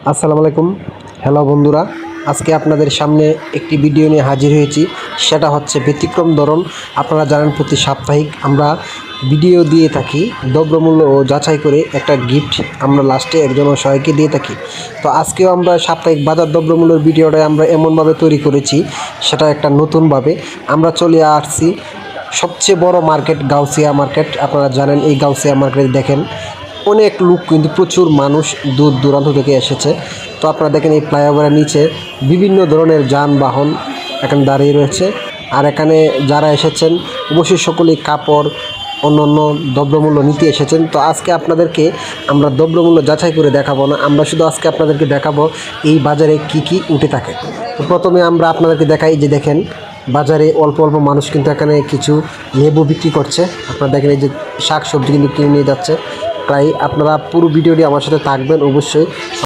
আসসালামু আলাইকুম। হ্যালো বন্ধুরা, আজকে আপনাদের সামনে একটি ভিডিও নিয়ে হাজির হয়েছি। সেটা হচ্ছে ব্যতিক্রম ধরন। আপনারা জানেন প্রতি সাপ্তাহিক আমরা ভিডিও দিয়ে থাকি, দ্রব্যমূল্য ও যাচাই করে একটা গিফট আমরা লাস্টে একজন অসহায়কে দিয়ে থাকি। তো আজকেও আমরা সাপ্তাহিক বাজার দ্রব্যমূল্যের ভিডিওটা আমরা এমনভাবে তৈরি করেছি, সেটা একটা নতুনভাবে আমরা চলে আসছি সবচেয়ে বড় মার্কেট গাউসিয়া মার্কেট। আপনারা জানেন এই গাউসিয়া মার্কেটে দেখেন অনেক লোক, কিন্তু প্রচুর মানুষ দূর দূরান্ত থেকে এসেছে। তো আপনারা দেখেন এই ফ্লাইওভারের নিচে বিভিন্ন ধরনের যানবাহন এখানে দাঁড়িয়ে রয়েছে। আর এখানে যারা এসেছেন অবশ্যই সকলেই কাপড় অন্যান্য দ্রব্যমূল্য নিতে এসেছেন। তো আজকে আপনাদেরকে আমরা দ্রব্যমূল্য যাচাই করে দেখাবো না, আমরা শুধু আজকে আপনাদেরকে দেখাবো এই বাজারে কি কি উঠে থাকে। তো প্রথমে আমরা আপনাদেরকে দেখাই যে দেখেন বাজারে অল্প অল্প মানুষ কিন্তু এখানে কিছু লেবু বিক্রি করছে। আপনারা দেখেন এই যে শাক সবজি কিন্তু কিনে নিয়ে যাচ্ছে। তাই আপনারা পুরো ভিডিওটি আমার সাথে থাকবেন অবশ্যই।